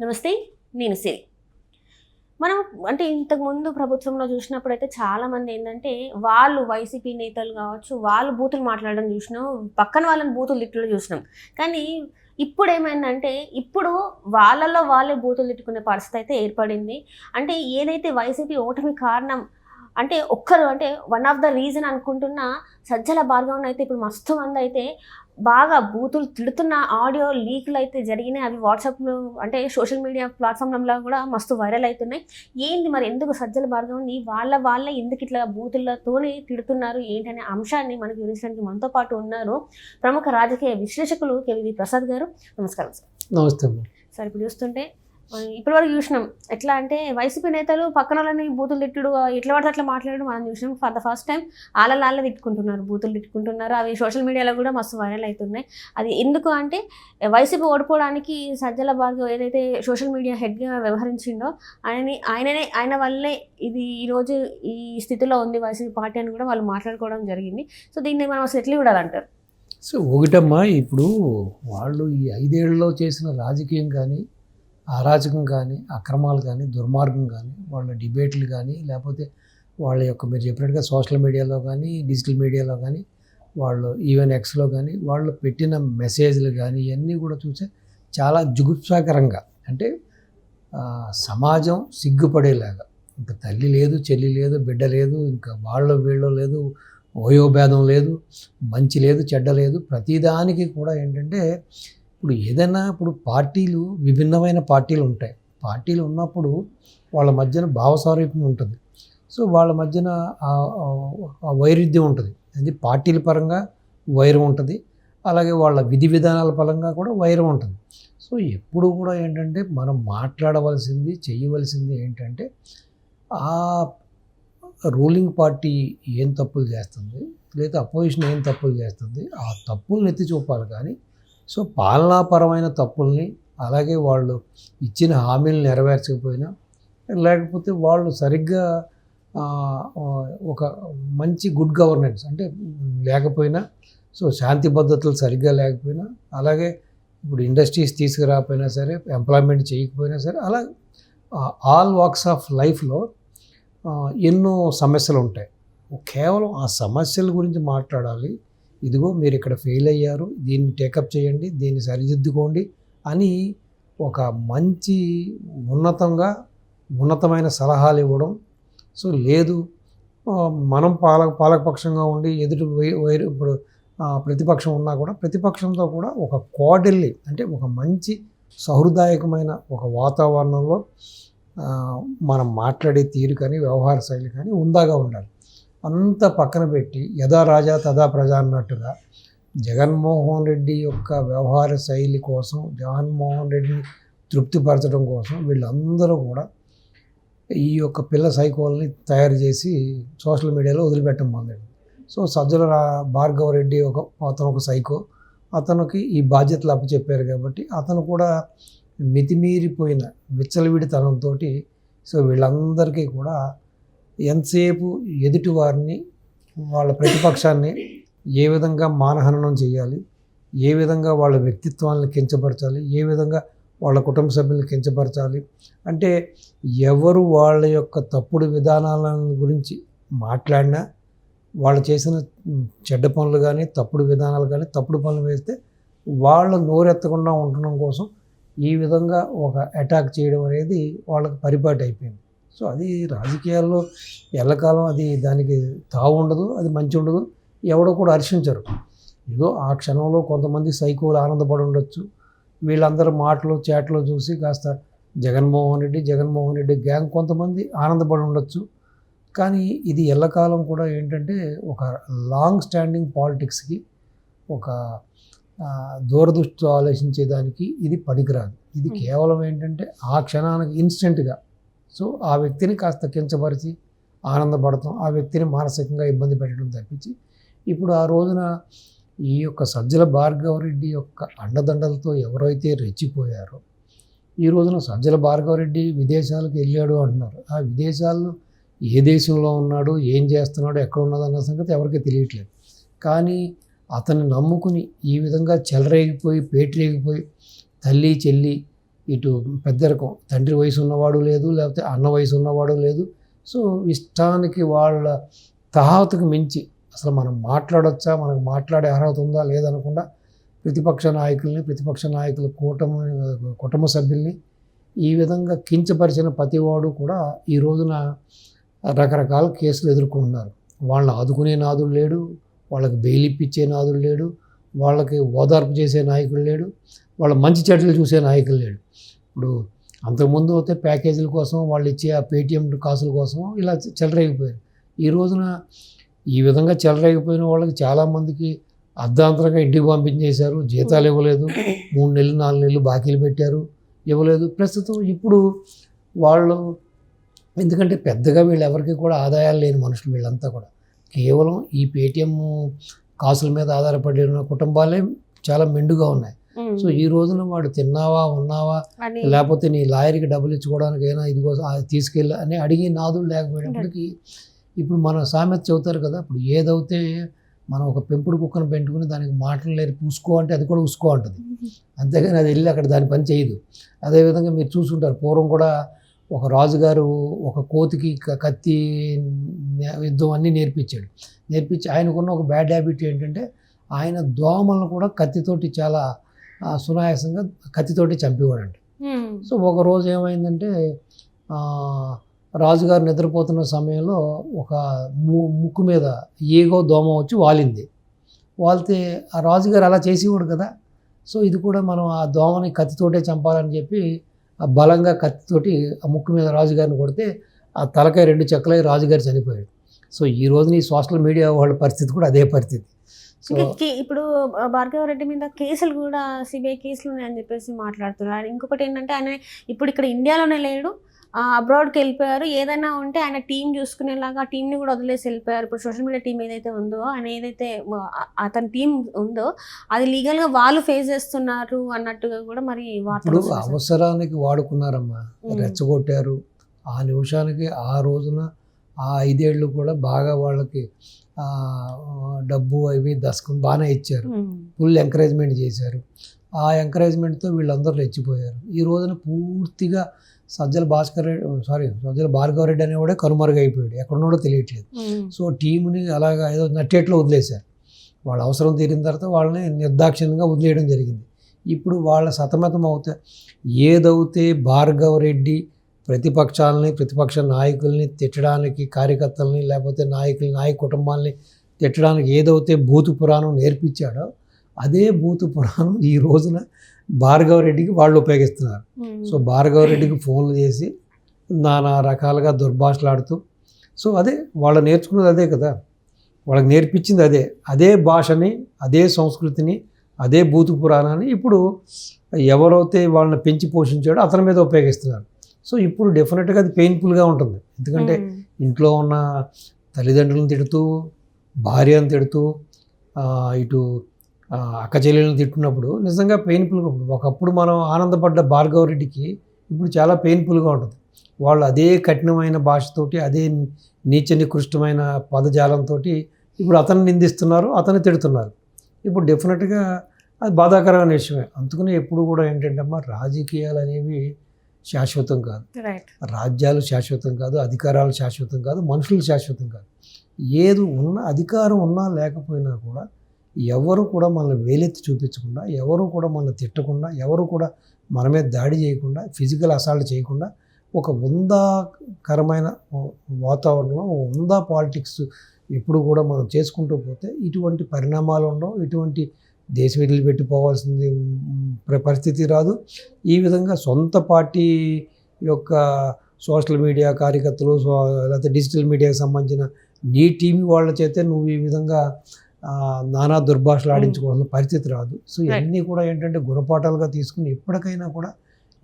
నమస్తే. నేను సిరి. మనం అంటే ఇంతకుముందు ప్రభుత్వంలో చూసినప్పుడైతే చాలామంది ఏందంటే, వాళ్ళు వైసీపీ నేతలు కావచ్చు, వాళ్ళు బూతులు మాట్లాడడం చూసినాం. పక్కన వాళ్ళని బూతులు తిట్టడం చూసినాం. కానీ ఇప్పుడేమైందంటే, ఇప్పుడు వాళ్ళలో వాళ్ళే బూతులు తిట్టుకునే పరిస్థితి అయితే ఏర్పడింది. అంటే ఏదైతే వైసీపీ ఓటమి కారణం అంటే ఒక్కరు అంటే వన్ ఆఫ్ ద రీజన్ అనుకుంటున్న సజ్జల భార్గవనైతే ఇప్పుడు మస్తు మందయితే బాగా బూతులు తిడుతున్న ఆడియో లీకులయితే జరిగినాయి. అవి వాట్సాప్‌లో అంటే సోషల్ మీడియా ప్లాట్‌ఫామ్‌లలో గూడా మస్తు వైరల్ అయితున్నాయి. ఏంది మరి ఎందుకు సజ్జల భార్గవని వాళ్ళే ఎందుకిట్లా బూతులతోని తిడుతున్నారు ఏంటనే అంశాన్ని మనకు వివరించడానికి మనతో పాటు ఉన్నారు ప్రముఖ రాజకీయ విశ్లేషకులు కేవీవి ప్రసాద్ గారు. నమస్కారం సార్. నమస్తే అమ్మ. సార్ ఇప్పుడు చూస్తుంటే ఇప్పటివరకు చూసినాం. ఎట్లా అంటే వైసీపీ నేతలు పక్కనోళ్ళని బూతులు తిట్టుడు ఎట్లా పడితే అట్లా మాట్లాడడం మనం చూసినాం. ఫర్ ద ఫస్ట్ టైం ఆళ్ళే తిట్టుకుంటున్నారు. బూతులు తిట్టుకుంటున్నారు. అవి సోషల్ మీడియాలో కూడా మస్తు వైరల్ అవుతున్నాయి. అది ఎందుకు అంటే వైసీపీ ఓడిపోవడానికి సజ్జల భార్గవ్ ఏదైతే సోషల్ మీడియా హెడ్గా వ్యవహరించిండో ఆయన వల్లే ఇది ఈరోజు ఈ స్థితిలో ఉంది వైసీపీ పార్టీ అని కూడా వాళ్ళు మాట్లాడుకోవడం జరిగింది. సో దీన్ని మనం అసలు ఎట్లా చూడాలంటారు? సో ఒకటమ్మా, ఇప్పుడు వాళ్ళు ఈ 5 ఏళ్లలో చేసిన రాజకీయం కానీ, అరాచకం కానీ, అక్రమాలు కానీ, దుర్మార్గం కానీ, వాళ్ళ డిబేట్లు కానీ, లేకపోతే వాళ్ళ యొక్క మీరు చెప్పినట్టుగా సోషల్ మీడియాలో కానీ, డిజిటల్ మీడియాలో కానీ, వాళ్ళు ఈవెన్ ఎక్స్లో కానీ వాళ్ళు పెట్టిన మెసేజ్లు కానీ ఇవన్నీ కూడా చూస్తే చాలా జుగుప్సాకరంగా, అంటే సమాజం సిగ్గుపడేలాగా, ఇంకా తల్లి లేదు, చెల్లి లేదు, బిడ్డ లేదు, ఇంకా వీళ్ళు లేదు, వయోభేదం లేదు, మంచి లేదు, చెడ్డ లేదు, ప్రతిదానికి కూడా ఏంటంటే ఇప్పుడు ఏదైనా ఇప్పుడు పార్టీలు విభిన్నమైన పార్టీలు ఉంటాయి. పార్టీలు ఉన్నప్పుడు వాళ్ళ మధ్యన భావసారూప్యం ఉంటుంది. సో వాళ్ళ మధ్యన వైరుధ్యం ఉంటుంది. అది పార్టీల పరంగా వైరం ఉంటుంది, అలాగే వాళ్ళ విధి విధానాల పరంగా కూడా వైరం ఉంటుంది. సో ఎప్పుడు కూడా ఏంటంటే మనం మాట్లాడవలసింది, చేయవలసింది ఏంటంటే ఆ రూలింగ్ పార్టీ ఏం తప్పులు చేస్తుంది, లేదా అపోజిషన్ ఏం తప్పులు చేస్తుంది, ఆ తప్పులను ఎత్తి చూపాలి. కానీ సో పాలనాపరమైన తప్పుల్ని, అలాగే వాళ్ళు ఇచ్చిన హామీలు నెరవేర్చకపోయినా, లేకపోతే వాళ్ళు సరిగ్గా ఒక మంచి గుడ్ గవర్నెన్స్ అంటే లేకపోయినా, సో శాంతి భద్రతలు సరిగ్గా లేకపోయినా, అలాగే ఇప్పుడు ఇండస్ట్రీస్ తీసుకురాకపోయినా సరే, ఎంప్లాయ్మెంట్ చేయకపోయినా సరే, అలా ఆల్ వాక్స్ ఆఫ్ లైఫ్లో ఎన్నో సమస్యలు ఉంటాయి. కేవలం ఆ సమస్యల గురించి మాట్లాడాలి. ఇదిగో మీరు ఇక్కడ ఫెయిల్ అయ్యారు, దీన్ని టేకప్ చేయండి, దీన్ని సరిదిద్దుకోండి అని ఒక మంచి ఉన్నతమైన సలహాలు ఇవ్వడం. సో లేదు మనం పాలకపక్షంగా ఉండి ఇప్పుడు ప్రతిపక్షం ఉన్నా కూడా ప్రతిపక్షంతో కూడా ఒక కోడెల్లి అంటే ఒక మంచి సహృదాయకమైన ఒక వాతావరణంలో మనం మాట్లాడే తీరు కానీ, వ్యవహార శైలి కానీ ఉందాగా ఉండాలి. అంతా పక్కన పెట్టి యథా రాజా తథా ప్రజ అన్నట్టుగా జగన్మోహన్ రెడ్డి యొక్క వ్యవహార శైలి కోసం, జగన్మోహన్ రెడ్డిని తృప్తిపరచడం కోసం వీళ్ళందరూ కూడా ఈ యొక్క పిల్ల సైకోల్ని తయారు చేసి సోషల్ మీడియాలో వదిలిపెట్టడం మొదలైంది. సో సజ్జల భార్గవ రెడ్డి అతను ఒక సైకో, అతనికి ఈ బాధ్యతలు అప్పచెప్పారు కాబట్టి అతను కూడా మితిమీరిపోయిన విచ్చలవిడితనంతో సో వీళ్ళందరికీ కూడా ఎంతసేపు ఎదుటి వారిని, వాళ్ళ ప్రతిపక్షాన్ని ఏ విధంగా మానహననం చేయాలి, ఏ విధంగా వాళ్ళ వ్యక్తిత్వాలను కించపరచాలి, ఏ విధంగా వాళ్ళ కుటుంబ సభ్యులను కించపరచాలి, అంటే ఎవరు వాళ్ళ యొక్క తప్పుడు విధానాల గురించి మాట్లాడినా, వాళ్ళు చేసిన చెడ్డ పనులు కానీ, తప్పుడు విధానాలు కానీ, తప్పుడు పనులు వేస్తే వాళ్ళు నోరెత్తకుండా ఉండడం కోసం ఈ విధంగా ఒక అటాక్ చేయడం అనేది వాళ్ళకి పరిపాటి అయిపోయింది. సో అది రాజకీయాల్లో ఎల్లకాలం అది దానికి తావు ఉండదు, అది మంచి ఉండదు, ఎవడో కూడా హర్షించరు. ఏదో ఆ క్షణంలో కొంతమంది సైకోలు ఆనందపడి ఉండొచ్చు, వీళ్ళందరూ మాటలు చాట్లో చూసి కాస్త జగన్మోహన్ రెడ్డి గ్యాంగ్ కొంతమంది ఆనందపడి ఉండొచ్చు. కానీ ఇది ఎల్లకాలం కూడా ఏంటంటే ఒక లాంగ్ స్టాండింగ్ పాలిటిక్స్కి, ఒక దూరదృష్టితో ఆలోచించేదానికి ఇది పనికిరాదు. ఇది కేవలం ఏంటంటే ఆ క్షణానికి ఇన్స్టెంట్గా సో ఆ వ్యక్తిని కాస్త కించపరిచి ఆనందపడటం, ఆ వ్యక్తిని మానసికంగా ఇబ్బంది పెట్టడం తప్పించి, ఇప్పుడు ఆ రోజున ఈ యొక్క సజ్జల భార్గవ రెడ్డి యొక్క అండదండలతో ఎవరైతే రెచ్చిపోయారో, ఈ రోజున సజ్జల భార్గవ రెడ్డి విదేశాలకు వెళ్ళాడు అంటున్నారు. ఆ విదేశాల్లో ఏ దేశంలో ఉన్నాడు, ఏం చేస్తున్నాడు, ఎక్కడ ఉన్నది అన్న సంగతి ఎవరికీ తెలియట్లేదు. కానీ అతన్ని నమ్ముకుని ఈ విధంగా చెలరేగిపోయి, పేటరేగిపోయి తల్లి చెల్లి ఇటు పెద్దరికం తండ్రి వయసు ఉన్నవాడు లేదు, లేకపోతే అన్న వయసు ఉన్నవాడు లేదు. సో ఇష్టానికి వాళ్ళ తహాతుకు మించి అసలు మనం మాట్లాడొచ్చా, మనకు మాట్లాడే అర్హత ఉందా లేదనకుండా ప్రతిపక్ష నాయకుల్ని, ప్రతిపక్ష నాయకుల కుటుంబ సభ్యుల్ని ఈ విధంగా కించపరిచిన ప్రతివాడు కూడా ఈ రోజున రకరకాల కేసులు ఎదుర్కొంటున్నారు. వాళ్ళని ఆదుకునే నాదుడు లేడు, వాళ్ళకి బెయిల్ ఇప్పించే నాదుడు లేడు, వాళ్ళకి ఓదార్పు చేసే నాయకుడు లేడు, వాళ్ళ మంచి చెడ్డలు చూసే నాయకులు లేడు. ఇప్పుడు అంతకుముందు అయితే ప్యాకేజీల కోసం వాళ్ళు ఇచ్చే ఆ పేటీఎం కాసుల కోసం ఇలా చెలరేగిపోయారు. ఈ రోజున ఈ విధంగా చెలరేగిపోయిన వాళ్ళకి చాలామందికి అర్ధాంతరంగా ఇంటికి పంపించేశారు, జీతాలు ఇవ్వలేదు, 3 నెలలు 4 నెలలు బాకీలు పెట్టారు, ఇవ్వలేదు. ప్రస్తుతం ఇప్పుడు వాళ్ళు ఎందుకంటే పెద్దగా వీళ్ళు ఎవరికి కూడా ఆదాయాలు లేని మనుషులు వీళ్ళంతా కూడా కేవలం ఈ పేటీఎం కాసుల మీద ఆధారపడిన కుటుంబాలే చాలా మెండుగా ఉన్నాయి. సో ఈ రోజున వాడు తిన్నావా ఉన్నావా లేకపోతే నీ లాయర్కి డబ్బులు ఇచ్చుకోవడానికైనా ఇదిగో తీసుకెళ్ళి అని అడిగి నాదులు లేకపోయినప్పటికీ ఇప్పుడు మన సామెత చెబుతారు కదా, ఇప్పుడు ఏదైతే మనం ఒక పెంపుడు కుక్కను పెంచుకుని దానికి మాటలు లేరు పూసుకో అంటే అది కూడా ఉసుకో అంటుంది, అంతేగాని అది వెళ్ళి అక్కడ దాని పని చేయదు. అదేవిధంగా మీరు చూసుంటారు పూర్వం కూడా ఒక రాజుగారు ఒక కోతికి కత్తి యుద్ధం అన్నీ నేర్పించి ఆయనకున్న ఒక బ్యాడ్ హ్యాబిట్ ఏంటంటే ఆయన దోమలను కూడా కత్తితోటి చాలా సునాయాసంగా కత్తితోటి చంపేవాడంట. సో ఒక రోజు ఏమైందంటే రాజుగారు నిద్రపోతున్న సమయంలో ఒక ముక్కు మీద ఈగో దోమ వచ్చి వాలితే ఆ రాజుగారు అలా చేసేవాడు కదా. సో ఇది కూడా మనం ఆ దోమని కత్తితోటే చంపాలని చెప్పి ఆ బలంగా కత్తితోటి ఆ ముక్కు మీద రాజుగారిని కొడితే ఆ తలకాయ 2 చెక్కలై రాజుగారు చనిపోయాడు. సో ఈ రోజున ఈ సోషల్ మీడియా వాళ్ళ పరిస్థితి కూడా అదే పరిస్థితి. ఇప్పుడు భార్గవరెడ్డి మీద కేసులు కూడా సిబిఐ కేసులు ఉన్నాయని చెప్పేసి మాట్లాడుతున్నారు. ఇంకొకటి ఏంటంటే ఆయన ఇప్పుడు ఇక్కడ ఇండియాలోనే లేడు, అబ్రాడ్కి వెళ్ళిపోయారు. ఏదైనా ఉంటే ఆయన టీం చూసుకునేలాగా ఆ టీంని కూడా వదిలేసి వెళ్ళిపోయారు. ఇప్పుడు సోషల్ మీడియా టీం ఏదైతే ఉందో ఆయన ఏదైతే అతని టీం ఉందో అది లీగల్గా వాళ్ళు ఫేస్ చేస్తున్నారు అన్నట్టుగా కూడా మరి ఇప్పుడు అవసరానికి వాడుకున్నారమ్మా, రెచ్చగొట్టారు. ఆ నిమిషానికి ఆ రోజున ఆ 5 ఏళ్ళు కూడా బాగా వాళ్ళకి డబ్బు అవి దశకం బాగానే ఇచ్చారు, ఫుల్ ఎంకరేజ్మెంట్ చేశారు. ఆ ఎంకరేజ్మెంట్తో వీళ్ళందరూ రెచ్చిపోయారు. ఈ రోజున పూర్తిగా సజ్జల భార్గవరెడ్డి అనేవాడే కనుమరుగైపోయాడు, ఎక్కడున్నాడో తెలియట్లేదు. సో టీంని అలాగా ఏదో నట్టేట్లో వదిలేశారు. వాళ్ళ అవసరం తీరిన తర్వాత వాళ్ళని నిర్దాక్షిణ్యంగా వదిలేయడం జరిగింది. ఇప్పుడు వాళ్ళ సతమతం ఏదైతే భార్గవరెడ్డి ప్రతిపక్ష నాయకుల్ని తిట్టడానికి, కార్యకర్తల్ని లేకపోతే నాయక కుటుంబాలని తిట్టడానికి ఏదైతే భూతు పురాణం నేర్పించాడో అదే భూతు పురాణం ఈ రోజున భార్గవరెడ్డికి వాళ్ళు ఉపయోగిస్తున్నారు. సో భార్గవరెడ్డికి ఫోన్లు చేసి నానా రకాలుగా దుర్భాషలాడుతూ, సో అదే వాళ్ళు నేర్చుకున్నది అదే కదా, వాళ్ళకి నేర్పించింది అదే భాషని, అదే సంస్కృతిని, అదే భూతు పురాణాన్ని ఇప్పుడు ఎవరైతే వాళ్ళని పెంచి పోషించాడో అతని మీద ఉపయోగిస్తున్నారు. సో ఇప్పుడు డెఫినెట్గా అది పెయిన్ఫుల్గా ఉంటుంది. ఎందుకంటే ఇంట్లో ఉన్న తల్లిదండ్రులను తిడుతూ, భార్యను తిడుతూ, ఇటు అక్క చెల్లెలను తిట్టినప్పుడు నిజంగా పెయిన్ఫుల్గా ఉంటుంది. ఒకప్పుడు మనం ఆనందపడ్డ భార్గవరెడ్డికి ఇప్పుడు చాలా పెయిన్ఫుల్గా ఉంటుంది. వాళ్ళు అదే కఠినమైన భాషతోటి, అదే నీచ నికృష్టమైన పదజాలంతో ఇప్పుడు అతన్ని నిందిస్తున్నారు, అతన్ని తిడుతున్నారు. ఇప్పుడు డెఫినెట్గా అది బాధాకరమైన విషయమే. అందుకనే ఎప్పుడు కూడా ఏంటంటే అమ్మా, రాజకీయాలు అనేవి శాశ్వతం కాదు, రాజ్యాలు శాశ్వతం కాదు, అధికారాలు శాశ్వతం కాదు, మనుషులు శాశ్వతం కాదు. ఏది ఉన్న అధికారం ఉన్నా లేకపోయినా కూడా ఎవరు కూడా మనల్ని వేలెత్తి చూపించకుండా, ఎవరు కూడా మనల్ని తిట్టకుండా, ఎవరు కూడా మన మీద దాడి చేయకుండా, ఫిజికల్ అసాల్ట్ చేయకుండా ఒక ఉందాకరమైన వాతావరణంలో ఉందా పాలిటిక్స్ ఎప్పుడు కూడా మనం చేసుకుంటూ పోతే ఇటువంటి పరిణామాలు ఉండవు, ఇటువంటి దేశం వదిలిపెట్టిపోవాల్సింది పరిస్థితి రాదు. ఈ విధంగా సొంత పార్టీ యొక్క సోషల్ మీడియా కార్యకర్తలు లేకపోతే డిజిటల్ మీడియాకి సంబంధించిన నీ టీం వాళ్ళ చేతే నువ్వు ఈ విధంగా నానా దుర్భాషలు ఆడించుకోవాల్సిన పరిస్థితి రాదు. సో ఇవన్నీ కూడా ఏంటంటే గుణపాఠాలుగా తీసుకుని ఎప్పటికైనా కూడా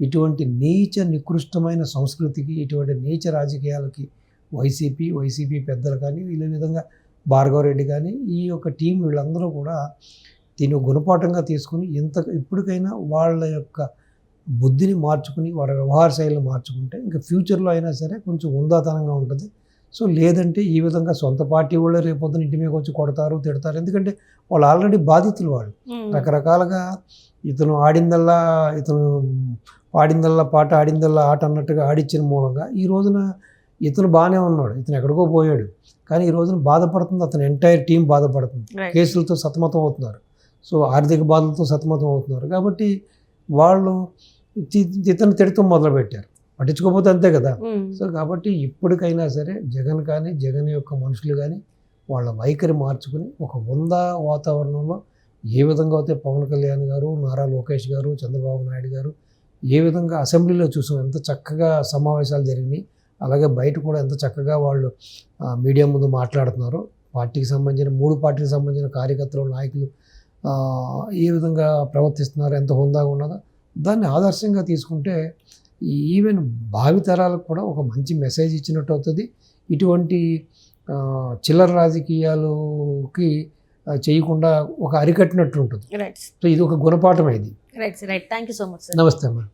ఇటువంటి నీచ నికృష్టమైన సంస్కృతికి, ఇటువంటి నీచ రాజకీయాలకి వైసీపీ పెద్దలు కానీ ఈ విధంగా భార్గవరెడ్డి కానీ ఈ యొక్క టీం వీళ్ళందరూ కూడా దీన్ని గుణపాఠంగా తీసుకుని ఇప్పటికైనా వాళ్ళ యొక్క బుద్ధిని మార్చుకుని వాళ్ళ వ్యవహార శైలిని మార్చుకుంటే ఇంకా ఫ్యూచర్లో అయినా సరే కొంచెం ఉందాతనంగా ఉంటుంది. సో లేదంటే ఈ విధంగా సొంత పార్టీ వాళ్ళే రేపొద్దున ఇంటి మీద వచ్చి కొడతారు, తిడతారు. ఎందుకంటే వాళ్ళు ఆల్రెడీ బాధితులు, వాళ్ళు రకరకాలుగా ఇతను ఆడిందల్లా ఇతను పాడిందల్లా పాట ఆడిందల్లా ఆట అన్నట్టుగా ఆడిచ్చిన మూలంగా ఈ రోజున ఇతను బాగానే ఉన్నాడు, ఇతను ఎక్కడికో పోయాడు, కానీ ఈ రోజున బాధపడుతుంది అతని ఎంటైర్ టీం బాధపడుతుంది, Right. కేసులతో సతమతం అవుతున్నారు, సో ఆర్థిక బాధలతో సతమతం అవుతున్నారు. కాబట్టి వాళ్ళు ఇతను తిడతాం మొదలుపెట్టారు, పట్టించుకోకపోతే అంతే కదా. సో కాబట్టి ఇప్పటికైనా సరే జగన్ కానీ జగన్ యొక్క మనుషులు కానీ వాళ్ళ వైఖరి మార్చుకుని ఒక వందా వాతావరణంలో ఏ విధంగా అయితే పవన్ కళ్యాణ్ గారు, నారా లోకేష్ గారు, చంద్రబాబు నాయుడు గారు ఏ విధంగా అసెంబ్లీలో చూసాం ఎంత చక్కగా సమావేశాలు జరిగినాయి, అలాగే బయట కూడా ఎంత చక్కగా వాళ్ళు మీడియా ముందు మాట్లాడుతున్నారు. పార్టీకి సంబంధించిన 3 పార్టీకి సంబంధించిన కార్యకర్తలు నాయకులు ఏ విధంగా ప్రవర్తిస్తున్నారు, ఎంత హుందాగా ఉన్నదో దాన్ని ఆదర్శంగా తీసుకుంటే ఈవెన్ భావితరాలకు కూడా ఒక మంచి మెసేజ్ ఇచ్చినట్టు అవుతుంది. ఇటువంటి చిల్లర రాజకీయాలకి చేయకుండా ఒక అరికట్టినట్టు ఉంటుంది. రైట్ సో ఇది ఒక గుణపాఠం ఇది. Right thank you so much sir. నమస్తే అమ్మా.